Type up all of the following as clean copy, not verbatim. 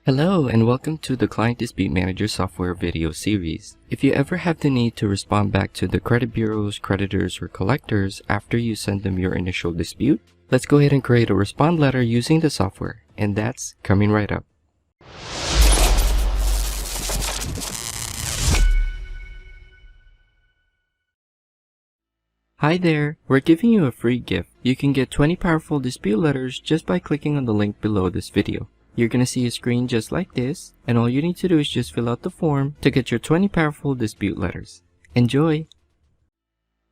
Hello and welcome to the Client Dispute Manager software video series. If you ever have the need to respond back to the credit bureaus, creditors, or collectors after you send them your initial dispute, let's go ahead and create a respond letter using the software, and that's coming right up. Hi there! We're giving you a free gift. You can get 20 powerful dispute letters just by clicking on the link below this video. You're gonna see a screen just like this, and all you need to do is just fill out the form to get your 20 powerful dispute letters. Enjoy!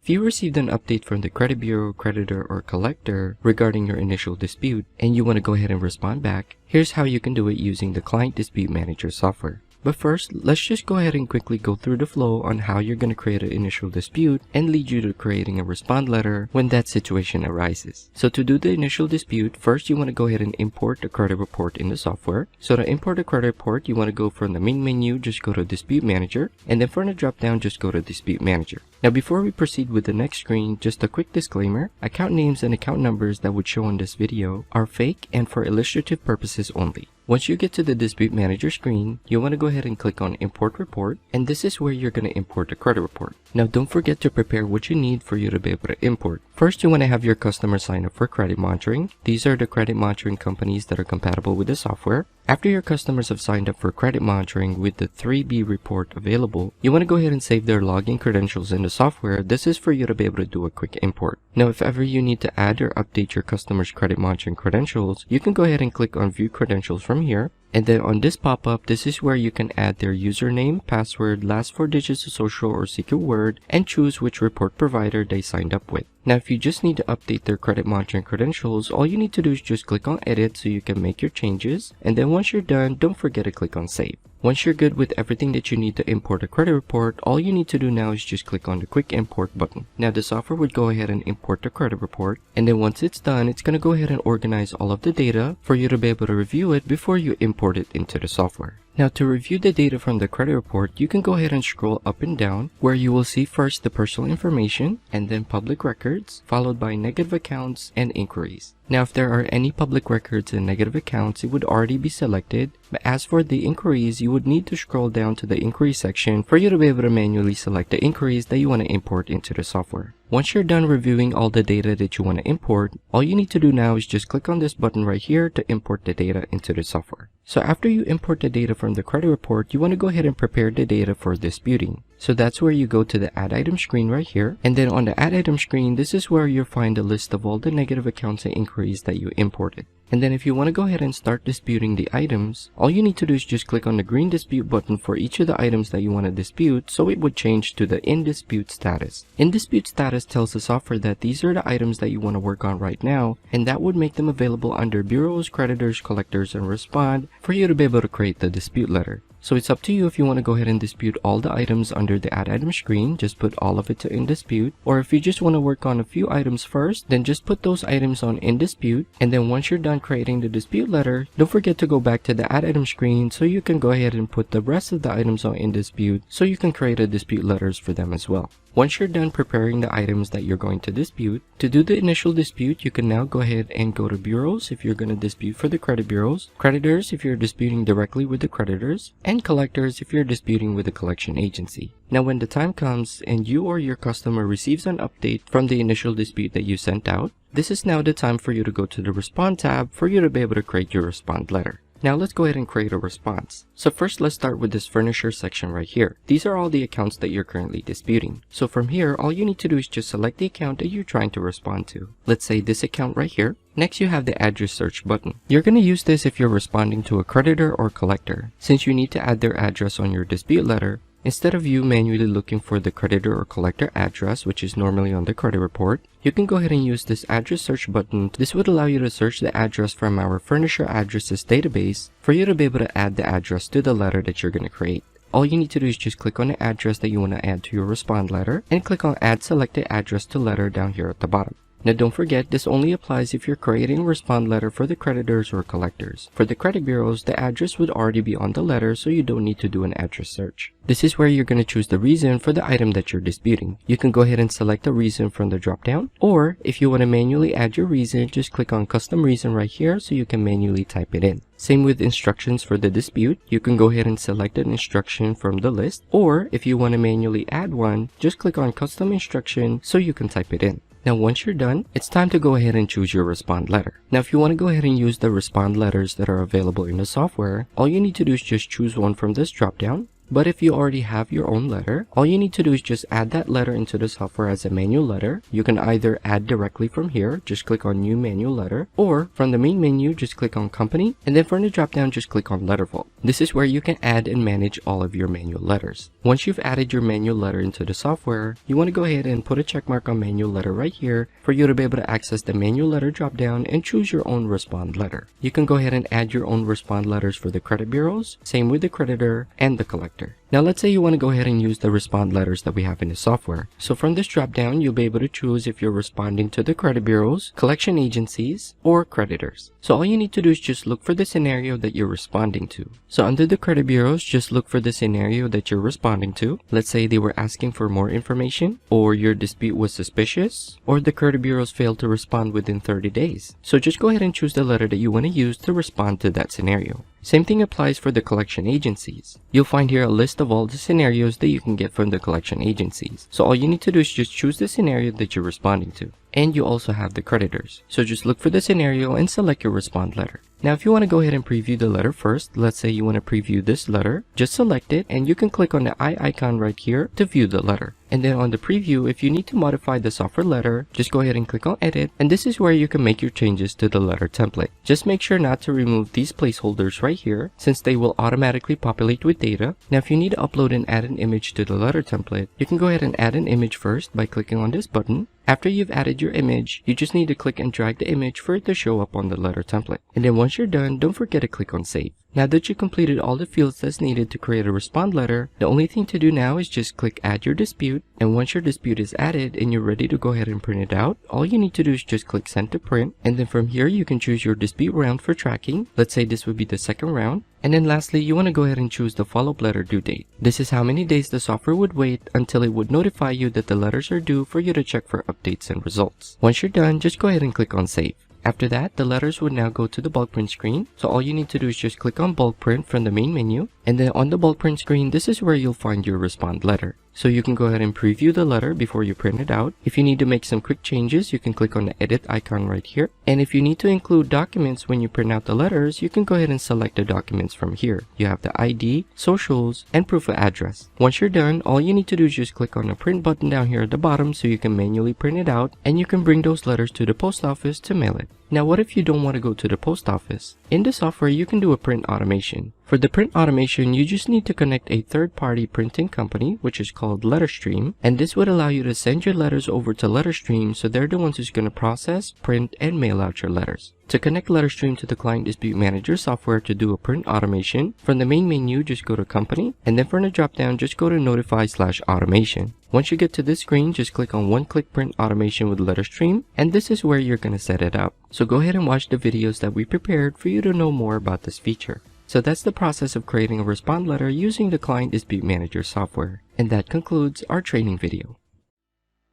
If you received an update from the credit bureau, creditor, or collector regarding your initial dispute and you want to go ahead and respond back, here's how you can do it using the Client Dispute Manager software. But first, let's just go ahead and quickly go through the flow on how you're going to create an initial dispute and lead you to creating a respond letter when that situation arises. So to do the initial dispute, first you want to go ahead and import the credit report in the software. So to import the credit report, you want to go from the main menu, just go to Dispute Manager, and then from the drop down, just go to Dispute Manager. Now before we proceed with the next screen, just a quick disclaimer, account names and account numbers that would show on this video are fake and for illustrative purposes only. Once you get to the Dispute Manager screen, you want to go ahead and click on Import Report, and this is where you're going to import the credit report. Now don't forget to prepare what you need for you to be able to import. First, you want to have your customer sign up for credit monitoring. These are the credit monitoring companies that are compatible with the software. After your customers have signed up for credit monitoring with the 3B report available, you want to go ahead and save their login credentials in the software. This is for you to be able to do a quick import. Now, if ever you need to add or update your customer's credit monitoring credentials, you can go ahead and click on View Credentials from here. And then on this pop-up, this is where you can add their username, password, last 4 digits of social or secret word, and choose which report provider they signed up with. Now, if you just need to update their credit monitoring credentials, all you need to do is just click on Edit so you can make your changes. And then once you're done, don't forget to click on Save. Once you're good with everything that you need to import a credit report, all you need to do now is just click on the Quick Import button. Now the software would go ahead and import the credit report, and then once it's done, it's going to go ahead and organize all of the data for you to be able to review it before you import it into the software. Now to review the data from the credit report, you can go ahead and scroll up and down where you will see first the personal information and then public records, followed by negative accounts and inquiries. Now if there are any public records and negative accounts, it would already be selected, but as for the inquiries, you would need to scroll down to the inquiry section for you to be able to manually select the inquiries that you want to import into the software. Once you're done reviewing all the data that you want to import, all you need to do now is just click on this button right here to import the data into the software. So after you import the data from the credit report, you want to go ahead and prepare the data for disputing. So that's where you go to the Add Item screen right here. And then on the Add Item screen, this is where you'll find a list of all the negative accounts and inquiries that you imported. And then if you want to go ahead and start disputing the items, all you need to do is just click on the green dispute button for each of the items that you want to dispute, so it would change to the In Dispute status. In Dispute status tells the software that these are the items that you want to work on right now, and that would make them available under bureaus, creditors, collectors, and respond for you to be able to create the dispute letter. So it's up to you if you want to go ahead and dispute all the items under the Add Item screen, just put all of it to In Dispute. Or if you just want to work on a few items first, then just put those items on In Dispute. And then once you're done creating the dispute letter, don't forget to go back to the Add Item screen so you can go ahead and put the rest of the items on In Dispute so you can create a dispute letters for them as well. Once you're done preparing the items that you're going to dispute, to do the initial dispute, you can now go ahead and go to bureaus if you're going to dispute for the credit bureaus, creditors if you're disputing directly with the creditors, and collectors if you're disputing with the collection agency. Now when the time comes and you or your customer receives an update from the initial dispute that you sent out, this is now the time for you to go to the Respond tab for you to be able to create your respond letter. Now let's go ahead and create a response. So first let's start with this furniture section right here. These are all the accounts that you're currently disputing. So from here, all you need to do is just select the account that you're trying to respond to. Let's say this account right here. Next, you have the Address Search button. You're going to use this if you're responding to a creditor or collector. Since you need to add their address on your dispute letter, instead of you manually looking for the creditor or collector address, which is normally on the credit report, you can go ahead and use this Address Search button. This would allow you to search the address from our Furniture Addresses database for you to be able to add the address to the letter that you're going to create. All you need to do is just click on the address that you want to add to your respond letter and click on Add Selected Address to Letter down here at the bottom. Now don't forget, this only applies if you're creating a respond letter for the creditors or collectors. For the credit bureaus, the address would already be on the letter, so you don't need to do an address search. This is where you're going to choose the reason for the item that you're disputing. You can go ahead and select a reason from the drop-down, or if you want to manually add your reason, just click on custom reason right here so you can manually type it in. Same with instructions for the dispute. You can go ahead and select an instruction from the list, or if you want to manually add one, just click on custom instruction so you can type it in. Now once you're done, it's time to go ahead and choose your respond letter. Now if you want to go ahead and use the respond letters that are available in the software, all you need to do is just choose one from this drop-down. But if you already have your own letter, all you need to do is just add that letter into the software as a manual letter. You can either add directly from here, just click on new manual letter, or from the main menu, just click on company, and then from the drop down, just click on letter vault. This is where you can add and manage all of your manual letters. Once you've added your manual letter into the software, you want to go ahead and put a check mark on manual letter right here for you to be able to access the manual letter drop down and choose your own respond letter. You can go ahead and add your own respond letters for the credit bureaus, same with the creditor and the collector. Now let's say you want to go ahead and use the respond letters that we have in the software. So from this drop down, you'll be able to choose if you're responding to the credit bureaus, collection agencies, or creditors. So all you need to do is just look for the scenario that you're responding to. So under the credit bureaus, just look for the scenario that you're responding to. Let's say they were asking for more information, or your dispute was suspicious, or the credit bureaus failed to respond within 30 days. So just go ahead and choose the letter that you want to use to respond to that scenario. Same thing applies for the collection agencies. You'll find here a list of all the scenarios that you can get from the collection agencies. So all you need to do is just choose the scenario that you're responding to. And you also have the creditors. So just look for the scenario and select your respond letter. Now if you want to go ahead and preview the letter first, let's say you want to preview this letter, just select it and you can click on the eye icon right here to view the letter. And then on the preview, if you need to modify the software letter, just go ahead and click on edit, and this is where you can make your changes to the letter template. Just make sure not to remove these placeholders right here, since they will automatically populate with data. Now if you need to upload and add an image to the letter template, you can go ahead and add an image first by clicking on this button. After you've added your image, you just need to click and drag the image for it to show up on the letter template. And then once you're done, don't forget to click on save. Now that you completed all the fields that's needed to create a respond letter, the only thing to do now is just click add your dispute, and once your dispute is added and you're ready to go ahead and print it out, all you need to do is just click send to print, and then from here you can choose your dispute round for tracking. Let's say this would be the second round. And then lastly, you want to go ahead and choose the follow-up letter due date. This is how many days the software would wait until it would notify you that the letters are due for you to check for updates and results. Once you're done, just go ahead and click on save. After that, the letters would now go to the bulk print screen. So all you need to do is just click on bulk print from the main menu. And then on the bulk print screen, this is where you'll find your respond letter. So you can go ahead and preview the letter before you print it out. If you need to make some quick changes, you can click on the edit icon right here. And if you need to include documents when you print out the letters, you can go ahead and select the documents from here. You have the ID, socials, and proof of address. Once you're done, all you need to do is just click on the print button down here at the bottom so you can manually print it out, and you can bring those letters to the post office to mail it. Now what if you don't want to go to the post office? In the software, you can do a print automation. For the print automation, you just need to connect a third-party printing company, which is called LetterStream, and this would allow you to send your letters over to LetterStream, so they're the ones who's going to process, print, and mail out your letters. To connect LetterStream to the Client Dispute Manager software to do a print automation, from the main menu, just go to Company, and then from the drop-down, just go to Notify/Automation. Once you get to this screen, just click on one-click print automation with LetterStream, and this is where you're going to set it up. So go ahead and watch the videos that we prepared for you to know more about this feature. So that's the process of creating a respond letter using the Client Dispute Manager software. And that concludes our training video.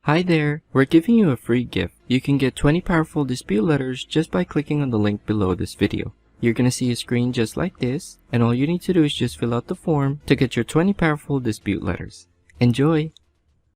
Hi there! We're giving you a free gift. You can get 20 powerful dispute letters just by clicking on the link below this video. You're going to see a screen just like this, and all you need to do is just fill out the form to get your 20 powerful dispute letters. Enjoy!